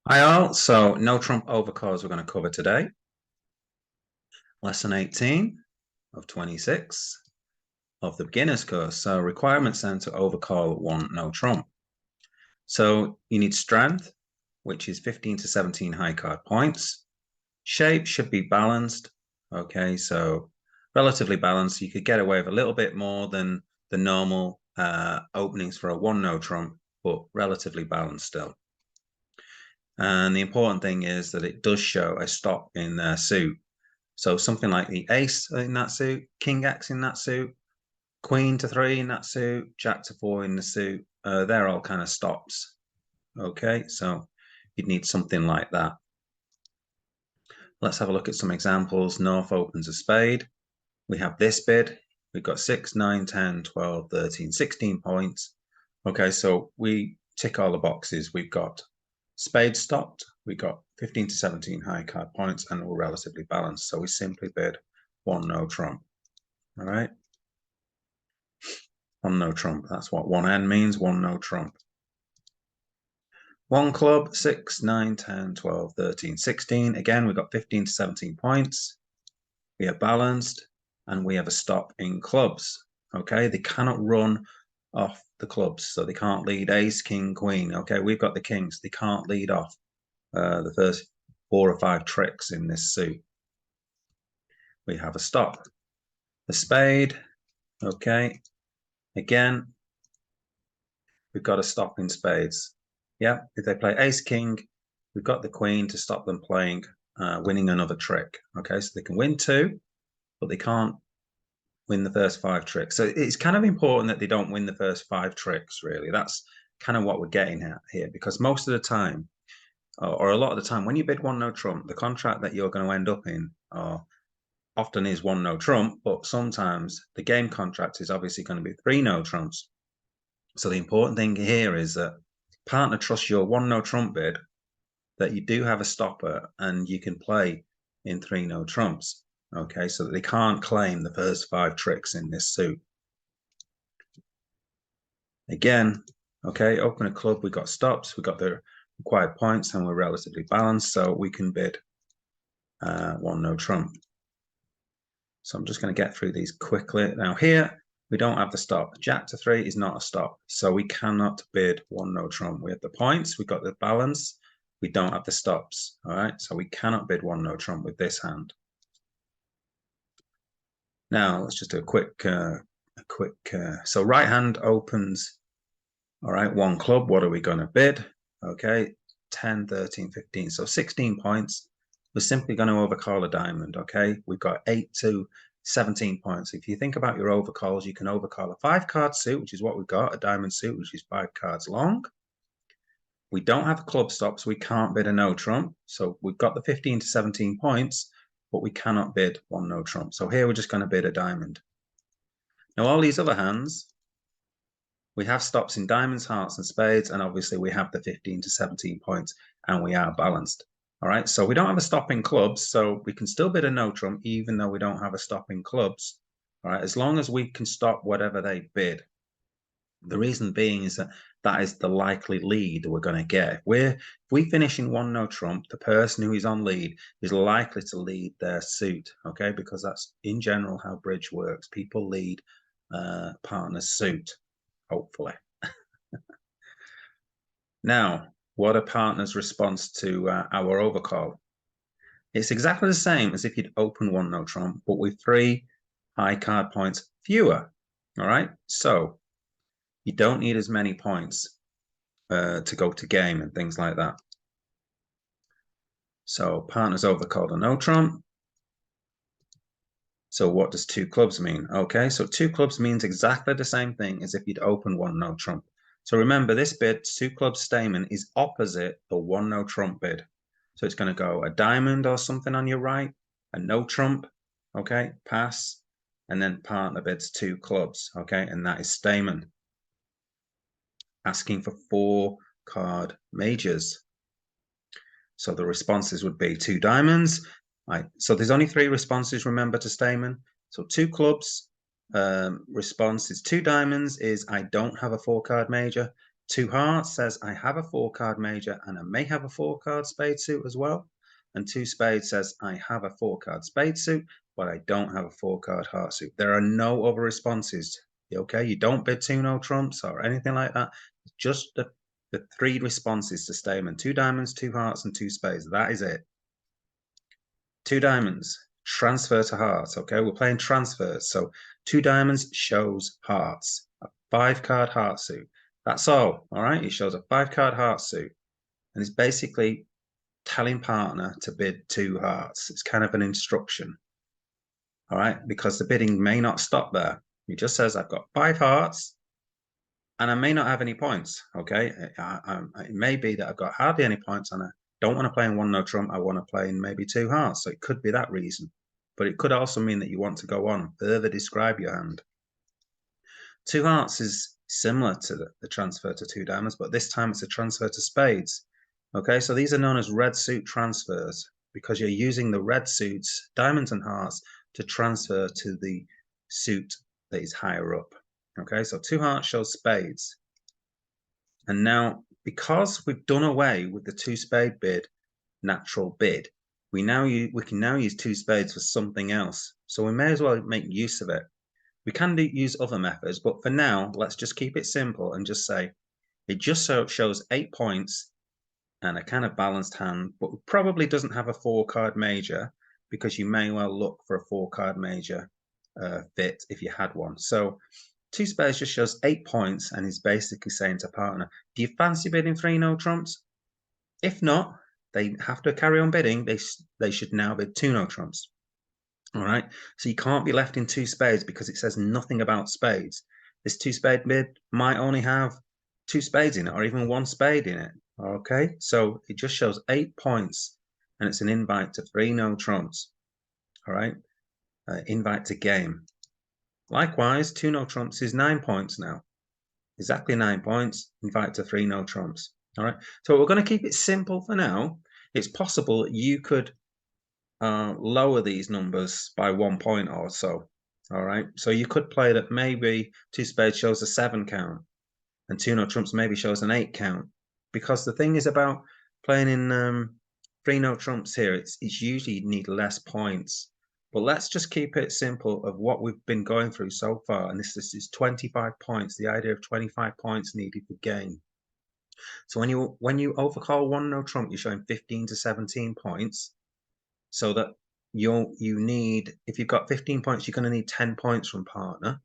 Hi all, so no trump overcalls we're going to cover today. Lesson 18 of 26 of the beginner's course. So requirements then to overcall one no trump. So you need strength, which is 15 to 17 high card points. Shape should be balanced. Okay, so relatively balanced. You could get away with a little bit more than the normal openings for a one no trump, but relatively balanced still. And the important thing is that it does show a stop in their suit. So something like the ace in that suit, king X in that suit, queen to 3 in that suit, jack to 4 in the suit, they're all kind of stops. Okay, so you'd need something like that. Let's have a look at some examples. North opens a spade. We have this bid. We've got 6, 9, 10, 12, 13, 16 points. Okay, so we tick all the boxes. We've got spade stopped. We got 15 to 17 high card points and we're relatively balanced. So we simply bid one no trump. All right. One no trump. That's what 1N means. One no trump. One club, 6, 9, 10, 12, 13, 16. Again, we've got 15 to 17 points. We are balanced and we have a stop in clubs. Okay. They cannot run off the clubs. So they can't lead ace, king, queen. Okay. We've got the kings. They can't lead off the first 4 or 5 tricks in this suit. We have a stop. The spade. Okay. Again, we've got a stop in spades. Yeah, if they play ace king, we've got the queen to stop them playing, winning another trick. Okay, so they can win 2, but they can't win the first 5 tricks. So it's kind of important that they don't win the first 5 tricks, really. That's kind of what we're getting at here, because most of the time, or a lot of the time, when you bid one no trump, the contract that you're going to end up in often is one no trump, but sometimes the game contract is obviously going to be 3 no trumps. So the important thing here is that partner trusts your one no trump bid, that you do have a stopper and you can play in 3 no trumps. Okay, so that they can't claim the first 5 tricks in this suit. Again, okay, open a club, we got stops, we got the required points, and we're relatively balanced, so we can bid one no trump. So I'm just going to get through these quickly. Now here, we don't have the stop. Jack to 3 is not a stop, so we cannot bid one no trump. We have the points, we've got the balance, we don't have the stops. All right, so we cannot bid one no trump with this hand. Now let's just do a quick. So right hand opens. All right, one club. What are we going to bid? Okay, 10, 13, 15. So 16 points. We're simply going to overcall a diamond. Okay, we've got 8 to 17 points. If you think about your overcalls, you can overcall a 5-card suit, which is what we've got, a diamond suit, which is 5 cards long. We don't have a club stop, so we can't bid a no trump. So we've got the 15 to 17 points, but we cannot bid one no trump. So here we're just going to bid a diamond. Now all these other hands, we have stops in diamonds, hearts, and spades, and obviously we have the 15 to 17 points, and we are balanced. All right, so we don't have a stop in clubs, so we can still bid a no trump, even though we don't have a stop in clubs. All right, as long as we can stop whatever they bid. The reason being is that that is the likely lead we're going to get. If we finish in one no trump, the person who is on lead is likely to lead their suit, okay? Because that's in general how bridge works. People lead partner's suit, hopefully. Now, what a partner's response to our overcall? It's exactly the same as if you'd open one no trump, but with 3 high card points fewer. All right, so you don't need as many points to go to game and things like that. So partners overcalled a no trump. So what does 2 clubs mean? Okay, so 2 clubs means exactly the same thing as if you'd open one no trump. So remember, this bid, 2 clubs stamen, is opposite the one no trump bid. So it's going to go a diamond or something on your right, a no trump, okay, pass, and then partner bids 2 clubs, okay, and that is stamen. Asking for 4 card majors. So the responses would be 2 diamonds. Right. So there's only 3 responses, remember, to stamen. So 2 clubs response is 2 diamonds is I don't have a 4-card major. 2 hearts says I have a 4-card major and I may have a 4-card spade suit as well. And 2 spades says I have a 4-card spade suit, but I don't have a 4-card heart suit. There are no other responses. Okay, you don't bid 2 no trumps or anything like that. Just the 3 responses to statement: 2 diamonds, 2 hearts, and 2 spades. That is it. 2 diamonds, transfer to hearts. Okay, we're playing transfers. So 2 diamonds shows hearts, a 5-card heart suit. That's all. All right, it shows a 5-card heart suit, and it's basically telling partner to bid 2 hearts. It's kind of an instruction. All right, because the bidding may not stop there. It just says I've got 5 hearts and I may not have any points. Okay, it may be that I've got hardly any points and I don't want to play in 1 no trump. I want to play in maybe 2 hearts. So it could be that reason, but it could also mean that you want to go on and further describe your hand. 2 hearts is similar to the transfer to 2 diamonds, but this time it's a transfer to spades. Okay, so these are known as red suit transfers because you're using the red suits, diamonds and hearts, to transfer to the suit that is higher up. Okay, so 2 hearts shows spades. And now, because we've done away with the 2 spade bid, natural bid, we can now use 2 spades for something else. So we may as well make use of it. We can use other methods, but for now, let's just keep it simple and just say it just shows 8 points and a kind of balanced hand, but probably doesn't have a 4-card major because you may well look for a 4-card major fit if you had one. So 2 spades just shows 8 points and is basically saying to partner, do you fancy bidding 3 no trumps? If not, they have to carry on bidding. They should now bid 2 no trumps. All right, so you can't be left in 2 spades because it says nothing about spades. This 2 spade bid might only have 2 spades in it or even 1 spade in it. Okay, so it just shows 8 points and it's an invite to 3 no trumps. All right, invite to game. Likewise, 2 no trumps is 9 points now. Exactly 9 points, invite to 3 no trumps. All right, so we're going to keep it simple for now. It's possible that you could lower these numbers by 1 point or so. All right, so you could play that maybe 2 spades shows a 7 count and 2 no trumps maybe shows an 8 count, because the thing is about playing in 3 no trumps here, it's usually you need less points. But let's just keep it simple of what we've been going through so far, and this is 25 points, the idea of 25 points needed for game. So when you overcall 1 no trump, you're showing 15 to 17 points. So that you need, if you've got 15 points, you're going to need 10 points from partner.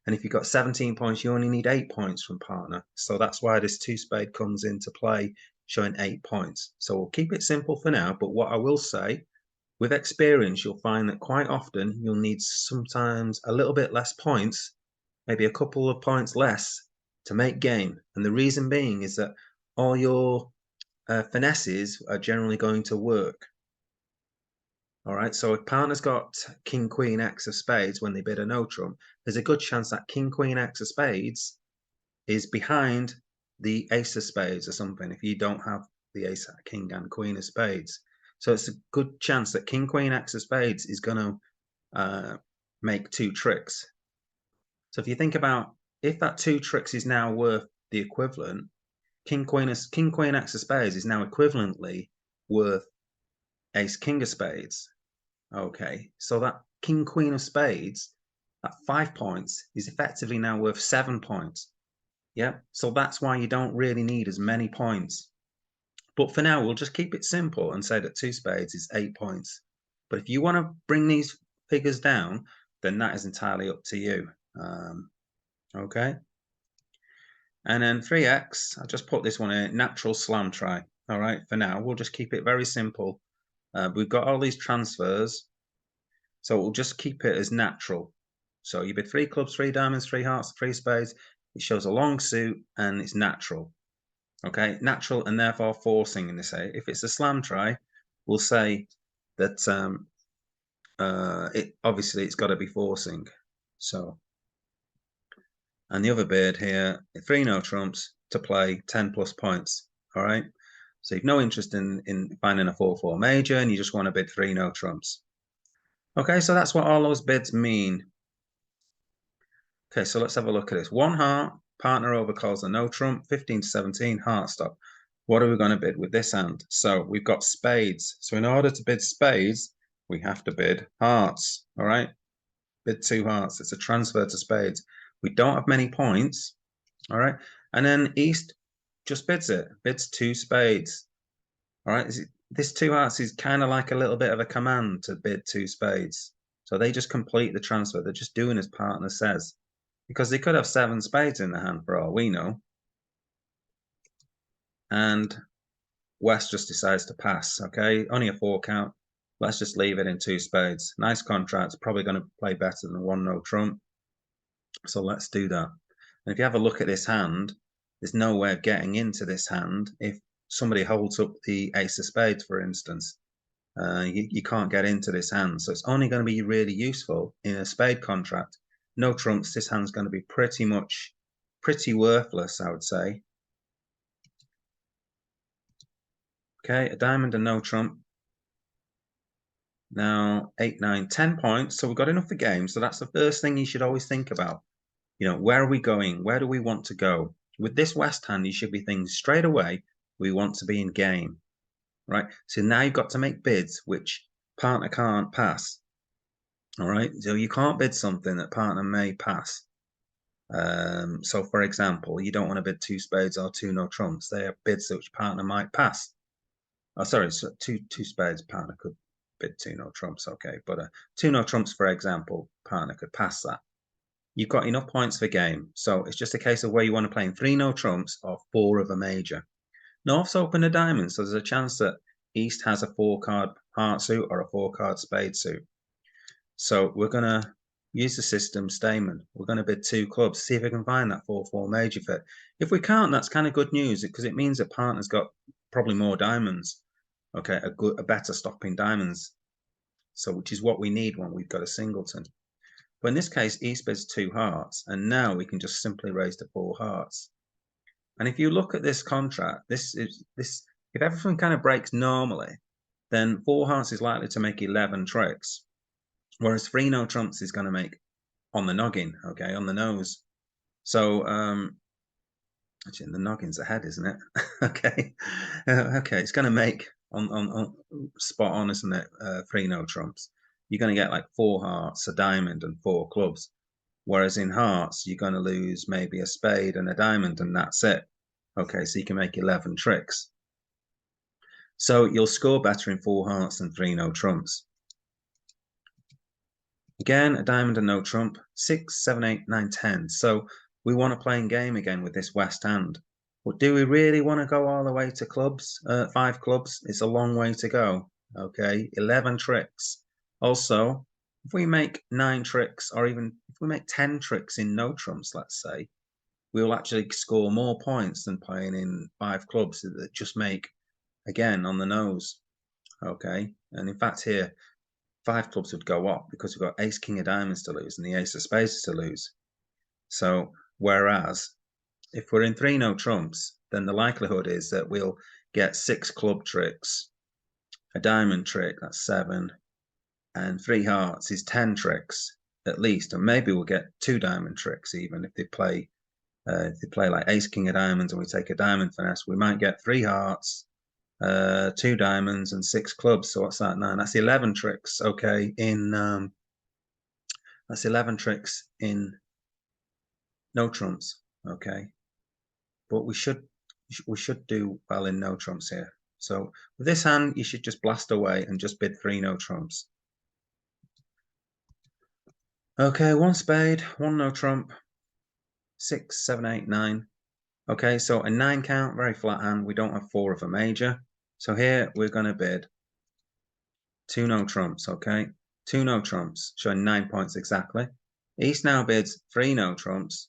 And if you've got 17 points, you only need 8 points from partner. So that's why this 2 spade comes into play, showing 8 points. So we'll keep it simple for now. But what I will say, with experience, you'll find that quite often you'll need sometimes a little bit less points, maybe a couple of points less to make game. And the reason being is that all your finesses are generally going to work. All right, so if partner's got king, queen, X of spades when they bid a no trump, there's a good chance that king, queen, X of spades is behind the ace of spades or something if you don't have the ace, king, and queen of spades. So it's a good chance that king, queen, X of spades is going to make 2 tricks. So if you think about, if that 2 tricks is now worth the equivalent, king, queen, X of spades is now equivalently worth ace, king of spades. Okay, so that king, queen of spades, at 5 points, is effectively now worth 7 points. Yeah, so that's why you don't really need as many points. But for now, we'll just keep it simple and say that 2 spades is 8 points. But if you want to bring these figures down, then that is entirely up to you. Okay. And then 3x, I'll just put this one in, natural slam try. All right, for now, we'll just keep it very simple. We've got all these transfers, so we'll just keep it as natural. So you bid 3 clubs, 3 diamonds, 3 hearts, 3 spades. It shows a long suit and it's natural. Okay, natural and therefore forcing in this. If it's a slam try, we'll say that obviously it's got to be forcing. So, and the other bid here, 3 no trumps to play 10 plus points. All right, so you've no interest in finding a 4-4 major and you just want to bid 3 no trumps. Okay, so that's what all those bids mean. Okay, so let's have a look at this. 1 heart partner overcalls a no trump, 15 to 17, heart stop. What are we going to bid with this hand? So we've got spades. So in order to bid spades, we have to bid hearts. All right, bid 2 hearts. It's a transfer to spades. We don't have many points. All right, and then East just bids it, bids 2 spades. All right, this 2 hearts is kind of like a little bit of a command to bid 2 spades. So they just complete the transfer. They're just doing as partner says, because they could have 7 spades in the hand for all we know. And West just decides to pass. Okay, only a 4 count. Let's just leave it in 2 spades. Nice contract. Probably going to play better than 1 no trump. So let's do that. And if you have a look at this hand, there's no way of getting into this hand if somebody holds up the ace of spades, for instance. You can't get into this hand. So it's only going to be really useful in a spade contract. No trumps, this hand's going to be pretty worthless, I would say. Okay, a diamond and no trump. Now, 8, 9, 10 points. So we've got enough for game. So that's the first thing you should always think about. You know, where are we going? Where do we want to go? With this West hand, you should be thinking straight away, we want to be in game, right? So now you've got to make bids which partner can't pass, all right? So you can't bid something that partner may pass. So for example, you don't want to bid 2 spades or 2 no trumps. They are bids which partner might pass. Oh, sorry, so two spades, partner could bid 2 no trumps, okay. But 2 no trumps, for example, partner could pass that. You've got enough points for game. So it's just a case of where you want to play in 3 no trumps or 4 of a major. North's open a diamond, so there's a chance that East has a 4-card heart suit or a 4-card spade suit. So we're going to use the system statement. We're going to bid 2 clubs, see if we can find that 4-4 major fit. If we can't, that's kind of good news because it means that partner's got probably more diamonds. Okay, a better stop in diamonds. So which is what we need when we've got a singleton. But in this case, East bids 2 hearts, and now we can just simply raise to 4 hearts. And if you look at this contract, if everything kind of breaks normally, then 4 hearts is likely to make 11 tricks, whereas 3 no trumps is going to make on the noggin, okay, on the nose. So actually, the noggin's ahead, isn't it? Okay, okay, it's going to make on spot on, isn't it? 3 no trumps. You're going to get like 4 hearts, a diamond, and 4 clubs. Whereas in hearts, you're going to lose maybe a spade and a diamond, and that's it. Okay, so you can make 11 tricks. So you'll score better in 4 hearts than 3 no trumps. Again, a diamond and no trump, 6, 7, 8, 9, 10. So we want to play in game again with this West hand. But do we really want to go all the way to clubs? 5 clubs? It's a long way to go. Okay, 11 tricks. Also, if we make 9 tricks, or even if we make 10 tricks in no trumps, let's say, we will actually score more points than playing in 5 clubs that just make, again, on the nose. Okay, and in fact here, 5 clubs would go up because we've got ace, king of diamonds to lose and the ace of spades to lose. So, whereas if we're in 3 no trumps, then the likelihood is that we'll get 6 club tricks, a diamond trick, that's 7, and 3 hearts is 10 tricks at least, and maybe we'll get 2 diamond tricks even if they play like ace, king of diamonds, and we take a diamond finesse, we might get 3 hearts, 2 diamonds, and 6 clubs. So what's that? 9. That's 11 tricks. Okay, that's 11 tricks in no trumps. Okay, but we should do well in no trumps here. So with this hand, you should just blast away and just bid 3 no trumps. Okay, 1 spade, 1 no trump, 6, 7, 8, 9. Okay, so a 9 count, very flat hand. We don't have 4 of a major. So here we're going to bid 2 no trumps, okay? 2 no trumps, showing 9 points exactly. East now bids 3 no trumps,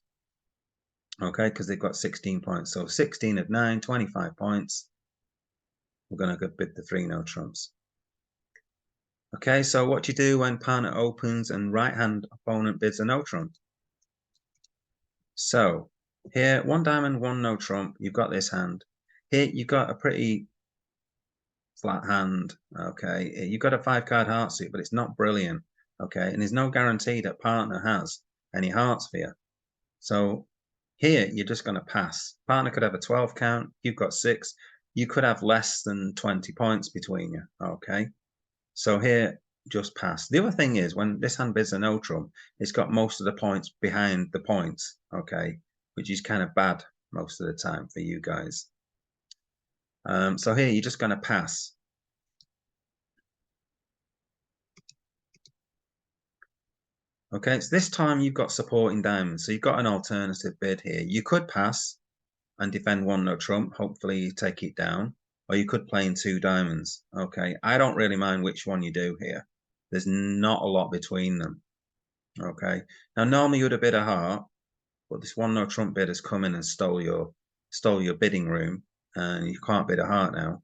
okay, because they've got 16 points. So 16 of 9, 25 points. We're going to go bid the 3 no trumps. Okay, so what do you do when partner opens and right-hand opponent bids a no trump? So here, 1 diamond, 1 no trump. You've got this hand. Here, you've got a pretty flat hand. Okay, you've got a 5-card heart suit, but it's not brilliant. Okay, and there's no guarantee that partner has any hearts for you. So Here, you're just going to pass. Partner could have a 12 count. You've got 6. You could have less than 20 points between you. Okay. So here, just pass. The other thing is, when this hand bids a no trump, it's got most of the points behind the points. Okay. Which is kind of bad most of the time for you guys. So here, you're just going to pass. Okay, so this time you've got supporting diamonds. So you've got an alternative bid here. You could pass and defend 1 no trump. Hopefully you take it down. Or you could play in 2 diamonds. Okay, I don't really mind which one you do here. There's not a lot between them. Okay, now normally you would have bid a heart, but this 1 no trump bid has come in and stole your bidding room, and you can't bid a heart now.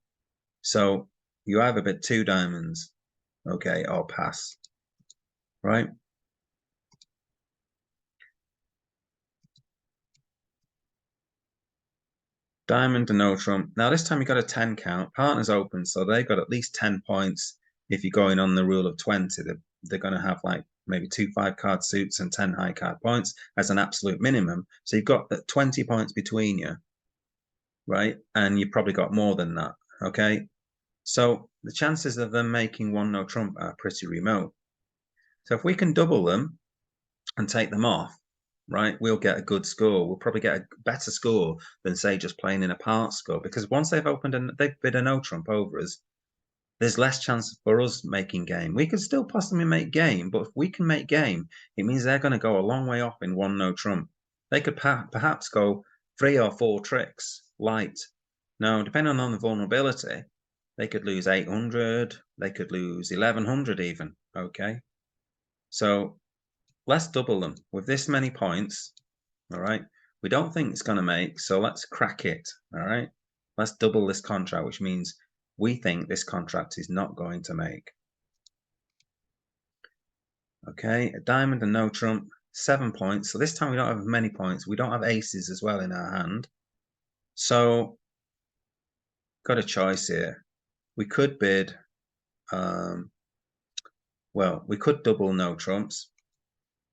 So you either bid 2 diamonds, okay, or pass. Right? Diamond and no trump. Now this time you got a 10 count. Partners open, so they got at least 10 points. If you're going on the rule of 20, they're going to have like maybe 2 5-card suits and 10 high card points as an absolute minimum. So you've got 20 points between you, right? And you've probably got more than that, okay? So the chances of them making 1 no trump are pretty remote. So if we can double them and take them off, right, we'll get a good score. We'll probably get a better score than, say, just playing in a part score, because once they've opened and they've bid a no trump over us, there's less chance for us making game. We could still possibly make game, but if we can make game, it means they're going to go a long way off in 1 no trump. They could perhaps go 3 or 4 tricks light. Now, depending on the vulnerability, they could lose 800, they could lose 1100 even, okay? So let's double them with this many points. All right. We don't think it's going to make, so let's crack it. All right. Let's double this contract, which means we think this contract is not going to make. Okay. A diamond and no trump, 7 points. So this time we don't have many points. We don't have aces as well in our hand. So got a choice here. We could bid, well, we could double no trumps,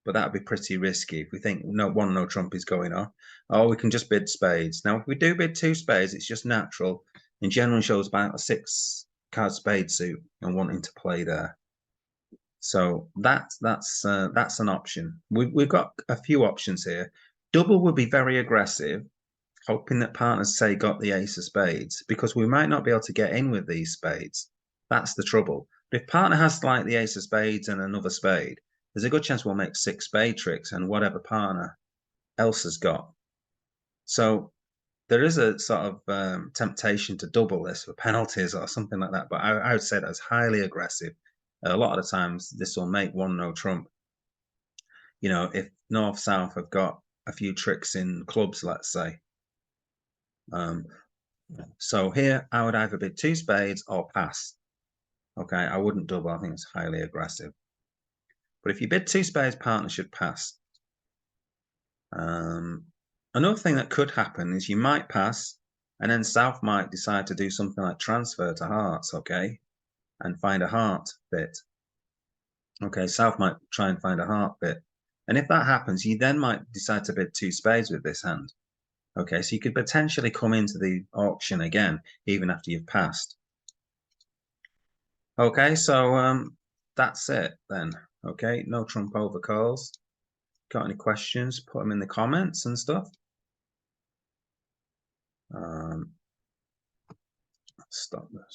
but that'd be pretty risky if we think no trump is going off. Or we can just bid spades. Now, if we do bid 2 spades, it's just natural and generally shows about a 6-card spade suit and wanting to play there. So that's an option. We've got a few options here. Double would be very aggressive, hoping that partners say got the ace of spades, because we might not be able to get in with these spades. That's the trouble. But if partner has like the ace of spades and another spade, there's a good chance we'll make 6 spade tricks and whatever partner else has got. So there is a sort of temptation to double this for penalties or something like that, but I would say that's highly aggressive. A lot of the times this will make 1 no trump. You know, if north south have got a few tricks in clubs, let's say. So here I would either bid 2 spades or pass. Okay, I wouldn't double. I think it's highly aggressive. But if you bid 2 spades, partner should pass. Another thing that could happen is you might pass, and then south might decide to do something like transfer to hearts, okay, and find a heart bit. Okay, south might try and find a heart bit. And if that happens, you then might decide to bid 2 spades with this hand. Okay, so you could potentially come into the auction again, even after you've passed. Okay, so that's it then. Okay, no trump overcalls. Got any questions? Put them in the comments and stuff. Stop this.